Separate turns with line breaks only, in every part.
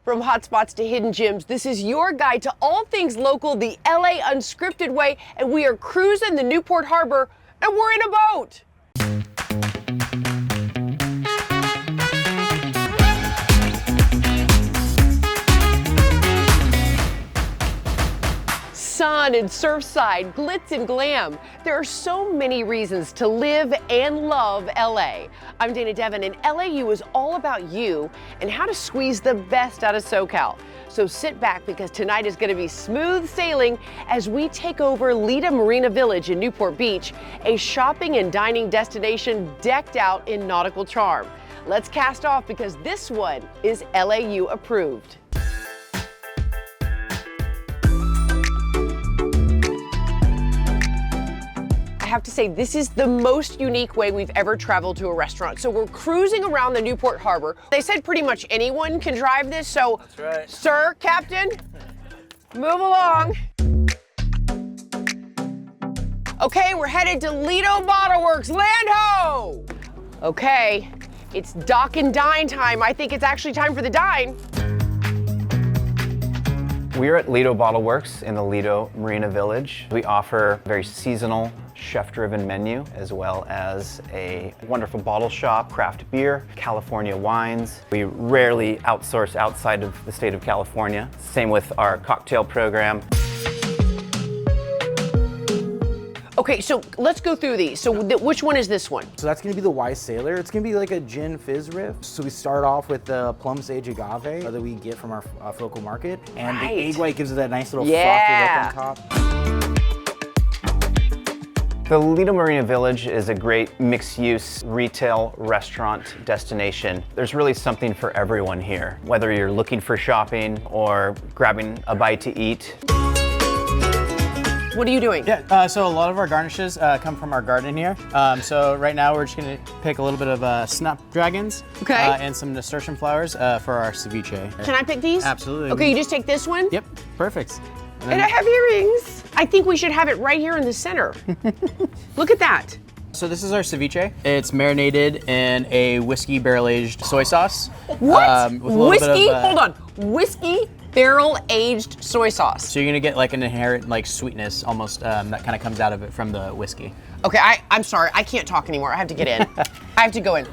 From hotspots to hidden gems, this is your guide to all things local, the LA Unscripted way, and we are cruising the Newport Harbor, and we're in a boat. Sun and surfside, glitz and glam. There are so many reasons to live and love LA. I'm Dana Devin, and LAU is all about you and how to squeeze the best out of SoCal. So sit back because tonight is going to be smooth sailing as we take over Lida Marina Village in Newport Beach, a shopping and dining destination decked out in nautical charm. Let's cast off because this one is LAU approved. I have to say, this is the most unique way we've ever traveled to a restaurant. So we're cruising around the Newport Harbor. They said pretty much anyone can drive this, so
that's right.
Sir, Captain, move along. Okay, we're headed to Lido Bottle Works, land ho! Okay, it's dock and dine time. I think it's actually time for the dine.
We're at Lido Bottle Works in the Lido Marina Village. We offer a very seasonal, chef-driven menu, as well as a wonderful bottle shop, craft beer, California wines. We rarely outsource outside of the state of California. Same with our cocktail program.
Okay, so let's go through these. So which one is this one?
So that's gonna be the Wise Sailor. It's gonna be like a gin fizz riff. So we start off with the plum sage agave that we get from our local market. And
Right.
the egg white gives it that nice little
Yeah.
frothy look on top.
The Lido Marina Village is a great mixed-use retail restaurant destination. There's really something for everyone here, whether you're looking for shopping or grabbing a bite to eat.
What are you doing?
Yeah, so a lot of our garnishes come from our garden here. So right now we're just gonna pick a little bit of snapdragons
Okay.
And some nasturtium flowers for our ceviche.
Can I pick these?
Absolutely.
Okay, you just take this one?
Yep, perfect.
And I have earrings. I think we should have it right here in the center. Look at that.
So this is our ceviche. It's marinated in a whiskey barrel-aged soy sauce.
What?
With a little
Whiskey?
bit of,
Hold on. Whiskey barrel-aged soy sauce.
So you're gonna get like an inherent like sweetness almost that kind of comes out of it from the whiskey.
Okay, I'm sorry. I can't talk anymore. I have to get in. I have to go in.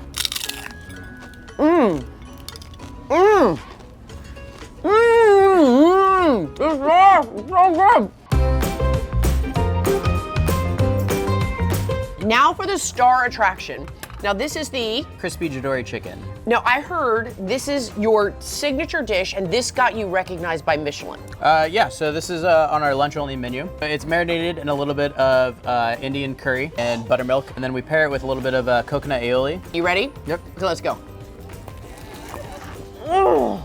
Mmm. Mmm. Mmm. It's so good. Now for the star attraction. Now this is the,
Crispy Jadori chicken.
now I heard this is your signature dish and this got you recognized by Michelin.
Yeah, so this is on our lunch only menu. It's marinated in a little bit of Indian curry and buttermilk, and then we pair it with a little bit of coconut aioli.
You ready?
Yep.
So let's go. Oh.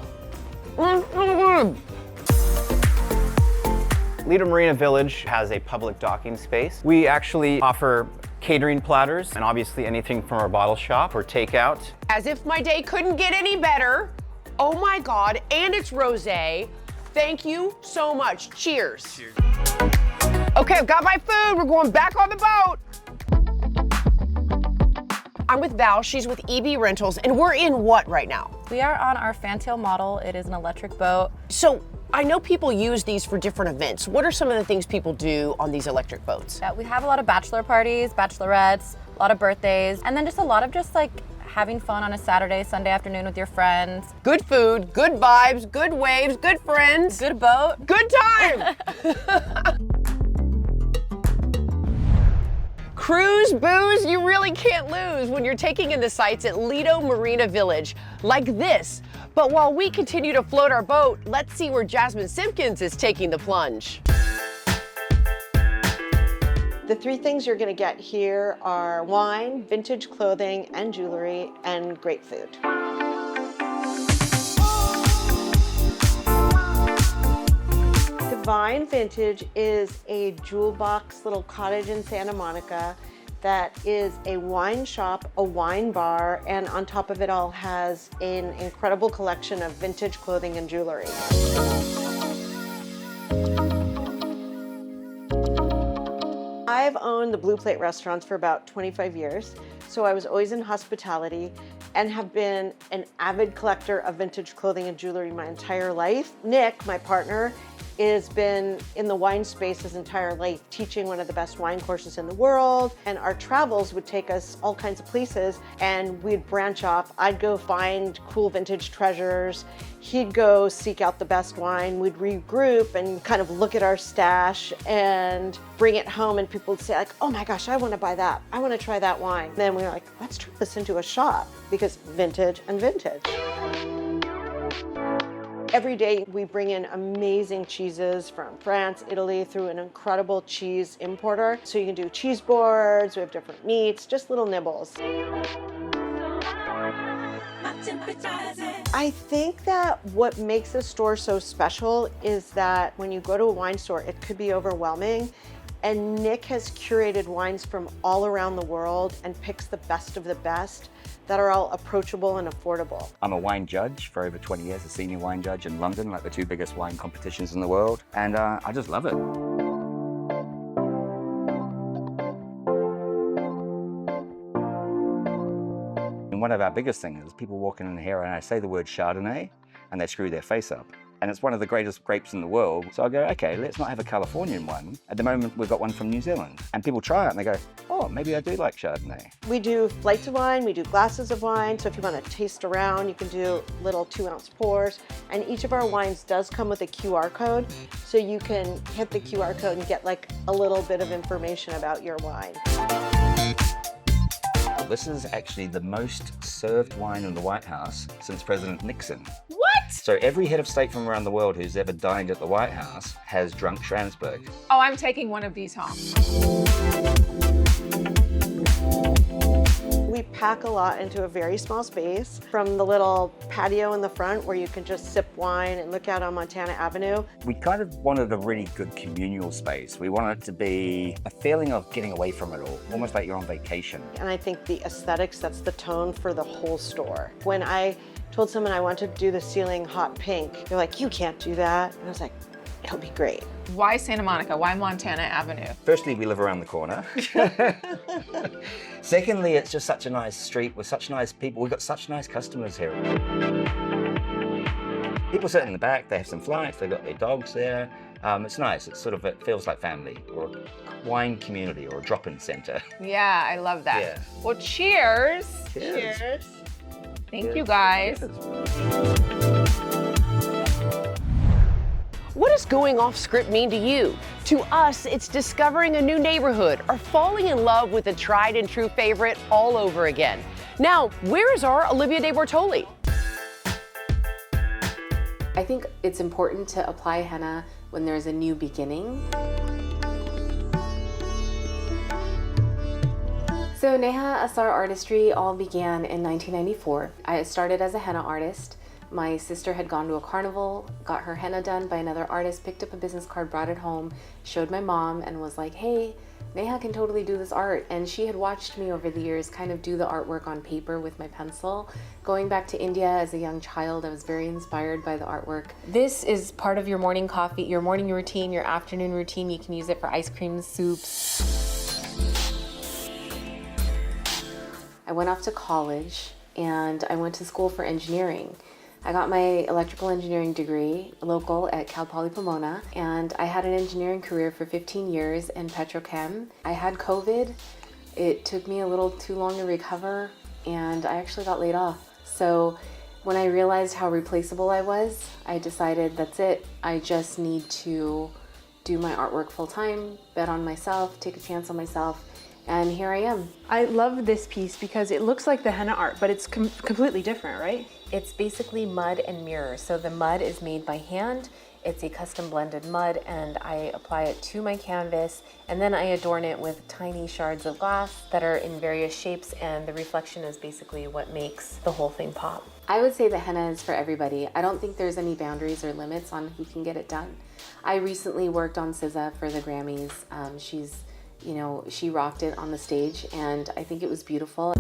Lido Marina Village has a public docking space. We actually offer catering platters and obviously anything from our bottle shop or takeout.
As if my day couldn't get any better. Oh my God, and it's rosé. Thank you so much. Cheers. Cheers. Okay, I've got my food. We're going back on the boat. I'm with Val, she's with EB Rentals, and we're in what right now?
We are on our Fantail model. It is an electric boat.
So I know people use these for different events. What are some of the things people do on these electric boats?
Yeah, we have a lot of bachelor parties, bachelorettes, a lot of birthdays, and then just a lot of just like having fun on a Saturday, Sunday afternoon with your friends.
Good food, good vibes, good waves, good friends.
Good boat.
Good time! Cruise, booze, you really can't lose when you're taking in the sights at Lido Marina Village, like this. But while we continue to float our boat, let's see where Jasmine Simpkins is taking the plunge.
The three things you're going to get here are wine, vintage clothing and jewelry, and great food. Divine Vintage is a jewel box little cottage in Santa Monica that is a wine shop, a wine bar, and on top of it all has an incredible collection of vintage clothing and jewelry. I've owned the Blue Plate restaurants for about 25 years, so I was always in hospitality. and have been an avid collector of vintage clothing and jewelry my entire life. Nick, my partner, has been in the wine space his entire life, teaching one of the best wine courses in the world. And our travels would take us all kinds of places, and we'd branch off. I'd go find cool vintage treasures. He'd go seek out the best wine. We'd regroup and kind of look at our stash and bring it home, and people would say like, oh my gosh, I want to buy that. I want to try that wine. Then we were like, let's turn this into a shop, because vintage and vintage. Every day we bring in amazing cheeses from France, Italy, through an incredible cheese importer. So you can do cheese boards, we have different meats, just little nibbles. I think that what makes a store so special is that when you go to a wine store, it could be overwhelming. And Nick has curated wines from all around the world and picks the best of the best that are all approachable and affordable.
I'm a wine judge for over 20 years, a senior wine judge in London, like the two biggest wine competitions in the world. And I just love it. And one of our biggest things is people walking in here and I say the word Chardonnay and they screw their face up. And it's one of the greatest grapes in the world. So I go, okay, let's not have a Californian one. At the moment, we've got one from New Zealand. And people try it and they go, oh, maybe I do like Chardonnay.
We do flights of wine, we do glasses of wine. So if you want to taste around, you can do little 2-ounce pours. And each of our wines does come with a QR code. So you can hit the QR code and get like a little bit of information about your wine.
This is actually the most served wine in the White House since President Nixon.
What?
So every head of state from around the world who's ever dined at the White House has drunk Schransberg.
Oh, I'm taking one of these home.
We pack a lot into a very small space, from the little patio in the front where you can just sip wine and look out on Montana Avenue.
We kind of wanted a really good communal space. We wanted it to be a feeling of getting away from it all, almost like you're on vacation.
And I think the aesthetics sets the tone for the whole store. When I told someone I wanted to do the ceiling hot pink, they're like, you can't do that. And I was like, it'll be great.
Why Santa Monica? Why Montana Avenue?
Firstly, we live around the corner. Secondly, it's just such a nice street with such nice people. We've got such nice customers here. People sitting in the back, they have some flights, they've got their dogs there. It's nice, it feels like family, or a wine community, or a drop-in center.
Yeah, I love that.
Yeah.
Well, cheers.
Cheers.
Thank you, guys.
What does going off script mean to you? To us, it's discovering a new neighborhood or falling in love with a tried and true favorite all over again. Now, where is our Olivia de Bortoli?
I think it's important to apply henna when there's a new beginning. So Neha Asar Artistry all began in 1994. I started as a henna artist. My sister had gone to a carnival, got her henna done by another artist, picked up a business card, brought it home, showed my mom, and was like, hey, Neha can totally do this art. And she had watched me over the years kind of do the artwork on paper with my pencil. Going back to India as a young child, I was very inspired by the artwork. This is part of your morning coffee, your morning routine, your afternoon routine. You can use it for ice cream, soups. I went off to college and I went to school for engineering. I got my electrical engineering degree local at Cal Poly Pomona, and I had an engineering career for 15 years in petrochem. I had COVID. It took me a little too long to recover, and I actually got laid off. So when I realized how replaceable I was, I decided that's it. I just need to do my artwork full time, bet on myself, take a chance on myself, and here I am.
I love this piece because it looks like the henna art, but it's completely different, right?
It's basically mud and mirror. So the mud is made by hand. It's a custom blended mud, and I apply it to my canvas, and then I adorn it with tiny shards of glass that are in various shapes, and the reflection is basically what makes the whole thing pop. I would say that henna is for everybody. I don't think there's any boundaries or limits on who can get it done. I recently worked on SZA for the Grammys. She rocked it on the stage, and I think it was beautiful.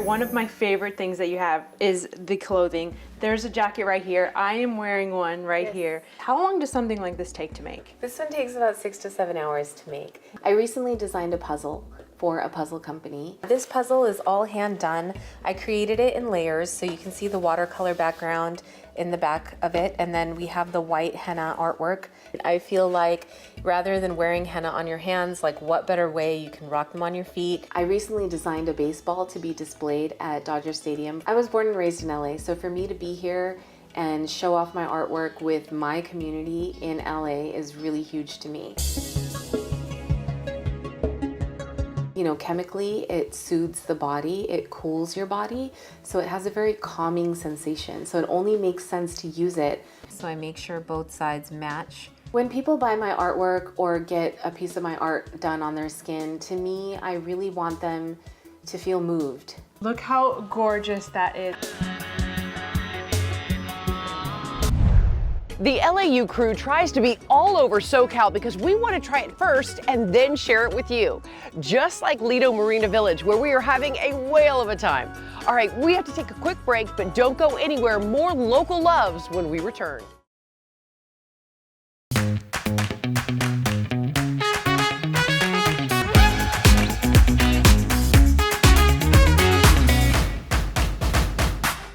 One of my favorite things that you have is the clothing. There's a jacket right here. I am wearing one right here. How long does something like this take to make?
This one takes about 6 to 7 hours to make. I recently designed a puzzle for a puzzle company. This puzzle is all hand done. I created it in layers, so you can see the watercolor background in the back of it, and then we have the white henna artwork. I feel like rather than wearing henna on your hands, like what better way you can rock them on your feet. I recently designed a baseball to be displayed at Dodger Stadium. I was born and raised in LA, so for me to be here and show off my artwork with my community in LA is really huge to me. You know, chemically, it soothes the body, it cools your body, so it has a very calming sensation. So it only makes sense to use it. So I make sure both sides match. When people buy my artwork or get a piece of my art done on their skin, to me, I really want them to feel moved.
Look how gorgeous that is.
The LAU crew tries to be all over SoCal because we want to try it first and then share it with you. Just like Lido Marina Village, where we are having a whale of a time. All right, we have to take a quick break, but don't go anywhere. More local loves when we return.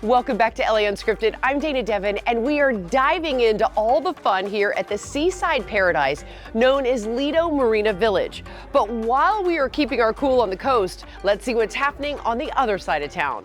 Welcome back to LA Unscripted. I'm Dana Devin, and we are diving into all the fun here at the seaside paradise known as Lido Marina Village. But while we are keeping our cool on the coast, let's see what's happening on the other side of town.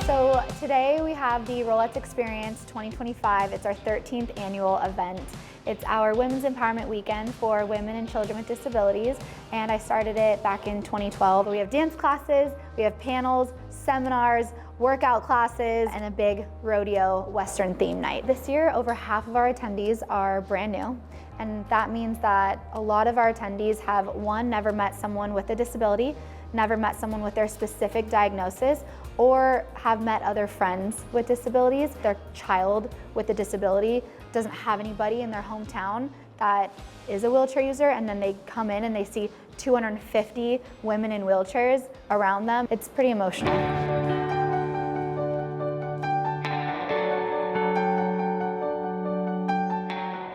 So today we have the Rolettes Experience 2025. It's our 13th annual event. It's our Women's Empowerment Weekend for women and children with disabilities, and I started it back in 2012. We have dance classes, we have panels, seminars, workout classes, and a big rodeo Western theme night. This year, over half of our attendees are brand new, and that means that a lot of our attendees have, one, never met someone with a disability, never met someone with their specific diagnosis, or have met other friends with disabilities. Their child with a disability doesn't have anybody in their hometown that is a wheelchair user, and then they come in and they see 250 women in wheelchairs around them. It's pretty emotional.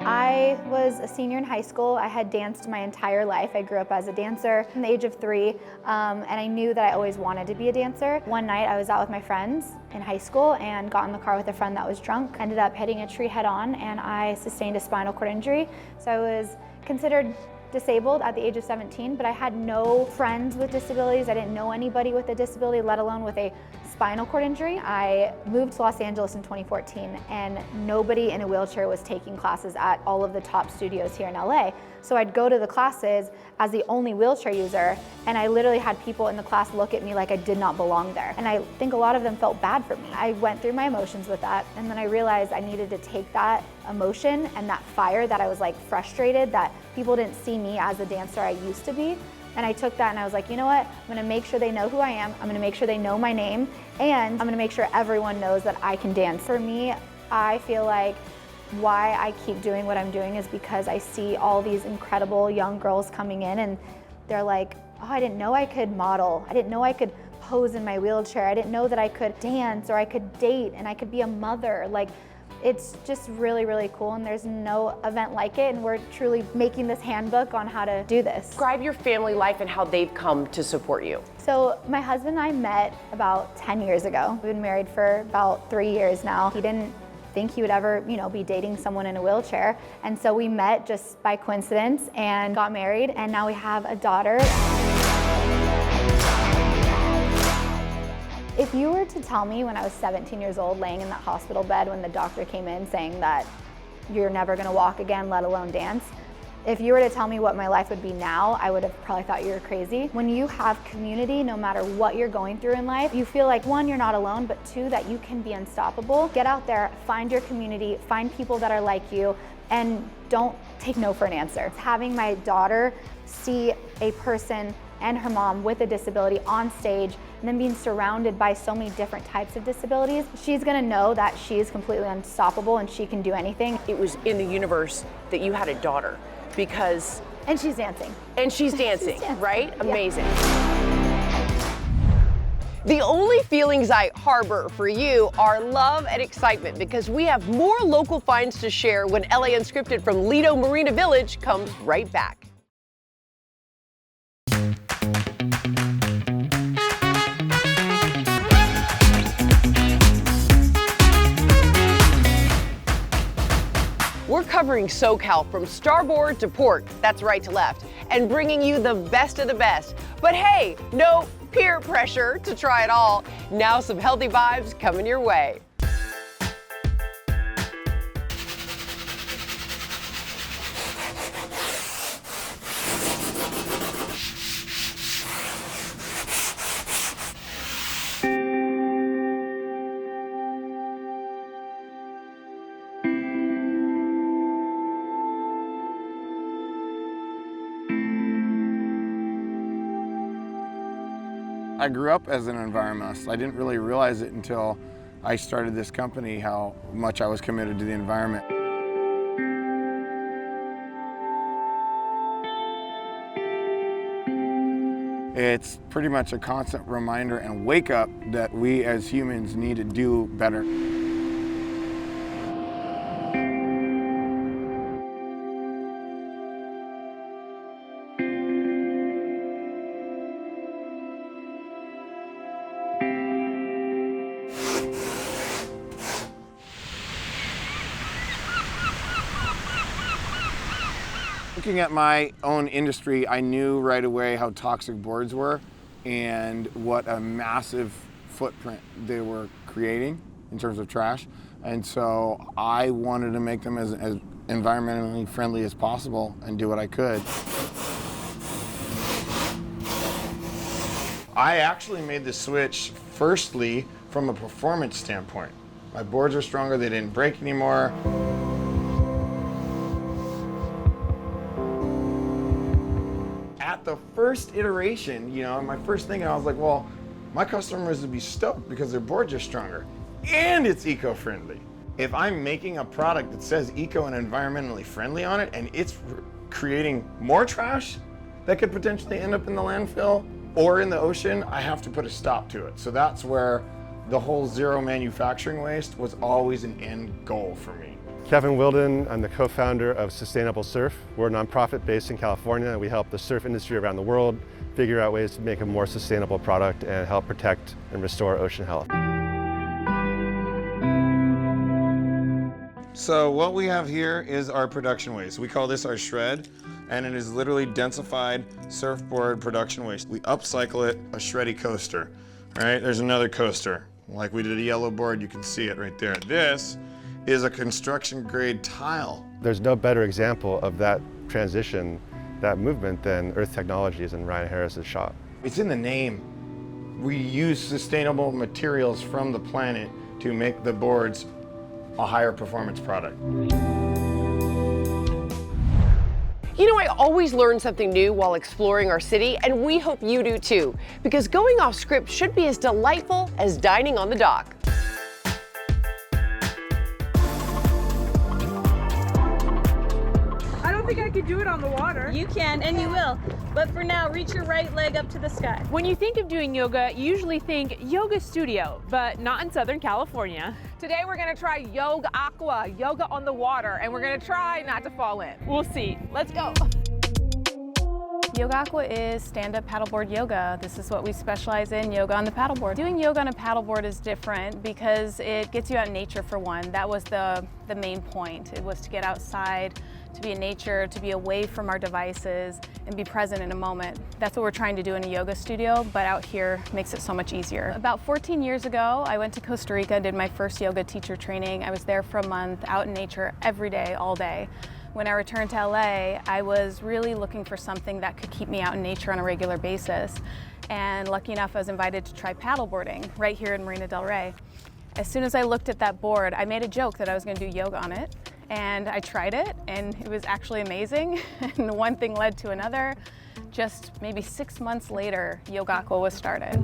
I was a senior in high school. I had danced my entire life. I grew up as a dancer from the age of 3, and I knew that I always wanted to be a dancer. One night I was out with my friends in high school and got in the car with a friend that was drunk. Ended up hitting a tree head on, and I sustained a spinal cord injury. So I was considered disabled at the age of 17, but I had no friends with disabilities. I didn't know anybody with a disability, let alone with a spinal cord injury. I moved to Los Angeles in 2014, and nobody in a wheelchair was taking classes at all of the top studios here in LA. So I'd go to the classes as the only wheelchair user, and I literally had people in the class look at me like I did not belong there. And I think a lot of them felt bad for me. I went through my emotions with that, and then I realized I needed to take that emotion and that fire that I was like frustrated that people didn't see me as the dancer I used to be. And I took that and I was like, you know what? I'm gonna make sure they know who I am. I'm gonna make sure they know my name, and I'm gonna make sure everyone knows that I can dance. For me, I feel like why I keep doing what I'm doing is because I see all these incredible young girls coming in and they're like, oh, I didn't know I could model. I didn't know I could pose in my wheelchair. I didn't know that I could dance or I could date and I could be a mother. Like, it's just really, really cool, and there's no event like it, and we're truly making this handbook on how to do this.
Describe your family life and how they've come to support you.
So my husband and I met about 10 years ago. We've been married for about 3 years now. He didn't think he would ever, be dating someone in a wheelchair. And so we met just by coincidence and got married, and now we have a daughter. If you were to tell me when I was 17 years old, laying in that hospital bed when the doctor came in saying that you're never gonna walk again, let alone dance, if you were to tell me what my life would be now, I would have probably thought you were crazy. When you have community, no matter what you're going through in life, you feel like, one, you're not alone, but two, that you can be unstoppable. Get out there, find your community, find people that are like you, and don't take no for an answer. Having my daughter see a person and her mom with a disability on stage, and then being surrounded by so many different types of disabilities, she's gonna know that she is completely unstoppable and she can do anything.
It was in the universe that you had a daughter because...
And she's dancing.
And she's dancing, right?
Yeah.
Amazing. The only feelings I harbor for you are love and excitement because we have more local finds to share when LA Unscripted from Lido Marina Village comes right back. We're covering SoCal from starboard to port, that's right to left, and bringing you the best of the best. But hey, no peer pressure to try it all. Now some healthy vibes coming your way.
I grew up as an environmentalist. I didn't really realize it until I started this company, how much I was committed to the environment. It's pretty much a constant reminder and wake up that we as humans need to do better. Looking at my own industry, I knew right away how toxic boards were and what a massive footprint they were creating in terms of trash. And so I wanted to make them as environmentally friendly as possible and do what I could. I actually made the switch firstly from a performance standpoint. My boards are stronger, they didn't break anymore. At the first iteration, my first thing, I was like, well, my customers would be stoked because their boards are stronger and it's eco-friendly. If I'm making a product that says eco and environmentally friendly on it and it's creating more trash that could potentially end up in the landfill or in the ocean, I have to put a stop to it. So that's where the whole zero manufacturing waste was always an end goal for me.
Kevin Wilden, I'm the co-founder of Sustainable Surf. We're a nonprofit based in California. We help the surf industry around the world figure out ways to make a more sustainable product and help protect and restore ocean health.
So what we have here is our production waste. We call this our shred, and it is literally densified surfboard production waste. We upcycle it, a shreddy coaster, right? There's another coaster. Like we did a yellow board, you can see it right there. This is a construction grade tile.
There's no better example of that transition, that movement, than Earth Technologies and Ryan Harris's shop.
It's in the name. We use sustainable materials from the planet to make the boards a higher performance product.
I always learn something new while exploring our city, and we hope you do too, because going off script should be as delightful as dining on the dock.
I think I could do it on the water.
You can, and you will. But for now, reach your right leg up to the sky.
When you think of doing yoga, you usually think yoga studio, but not in Southern California.
Today we're gonna try Yoga Aqua, yoga on the water, and we're gonna try not to fall in.
We'll see.
Let's go.
Yoga Aqua is stand-up paddleboard yoga. This is what we specialize in, yoga on the paddleboard. Doing yoga on a paddleboard is different because it gets you out in nature for one. That was the main point. It was to get outside, to be in nature, to be away from our devices and be present in a moment. That's what we're trying to do in a yoga studio, but out here makes it so much easier. About 14 years ago, I went to Costa Rica, did my first yoga teacher training. I was there for a month, out in nature every day, all day. When I returned to LA, I was really looking for something that could keep me out in nature on a regular basis. And lucky enough, I was invited to try paddleboarding right here in Marina del Rey. As soon as I looked at that board, I made a joke that I was gonna do yoga on it. And I tried it, and it was actually amazing. And one thing led to another. Just maybe 6 months later, Yoga Aqua was started.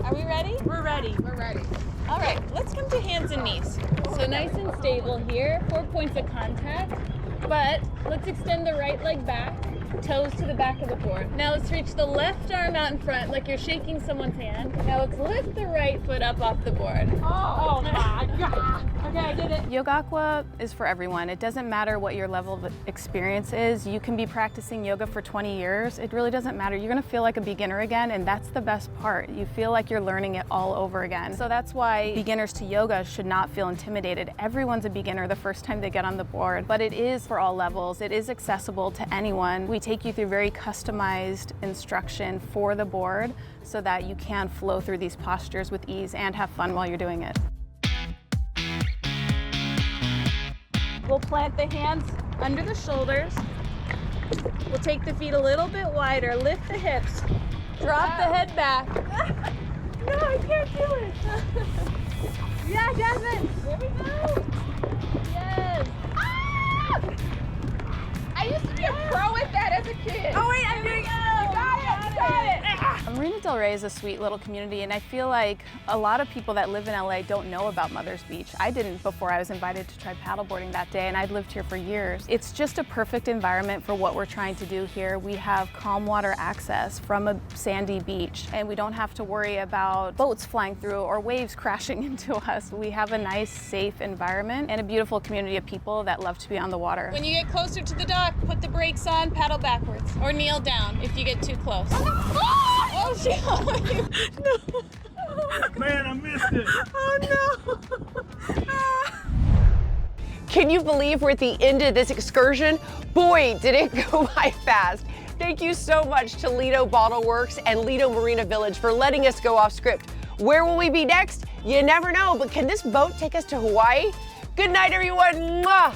Are we ready?
We're ready. We're ready.
All right, let's come to hands and knees. So nice and stable here, 4 points of contact. But let's extend the right leg back. toes to the back of the board. Now let's reach the left arm out in front like you're shaking someone's hand. Now let's lift the right foot up off the board. Oh my God. Okay, I did it.
Yoga Aqua is for everyone. It doesn't matter what your level of experience is. You can be practicing yoga for 20 years. It really doesn't matter. You're gonna feel like a beginner again, and that's the best part. You feel like you're learning it all over again. So that's why beginners to yoga should not feel intimidated. Everyone's a beginner the first time they get on the board, but it is for all levels. It is accessible to anyone. We take you through very customized instruction for the board so that you can flow through these postures with ease and have fun while you're doing it.
We'll plant the hands under the shoulders. We'll take the feet a little bit wider, lift the hips, drop the head back. No, I can't do it. Yeah, Jasmine. Here we go. Yes. Ah! I used to be a pro at that as a kid. Oh wait, I'm doing it. You got it. You got it.
Marina Del Rey is a sweet little community, and I feel like a lot of people that live in LA don't know about Mother's Beach. I didn't before I was invited to try paddleboarding that day, and I'd lived here for years. It's just a perfect environment for what we're trying to do here. We have calm water access from a sandy beach, and we don't have to worry about boats flying through or waves crashing into us. We have a nice, safe environment and a beautiful community of people that love to be on the water.
When you get closer to the dock, put the brakes on, paddle backwards, or kneel down if you get too close. Oh, shit.
No. Man, I missed it.
Oh no. Can you believe we're at the end of this excursion? Boy, did it go by fast. Thank you so much to Lido Bottle Works and Lido Marina Village for letting us go off script. Where will we be next? You never know, but can this boat take us to Hawaii? Good night, everyone. Mwah!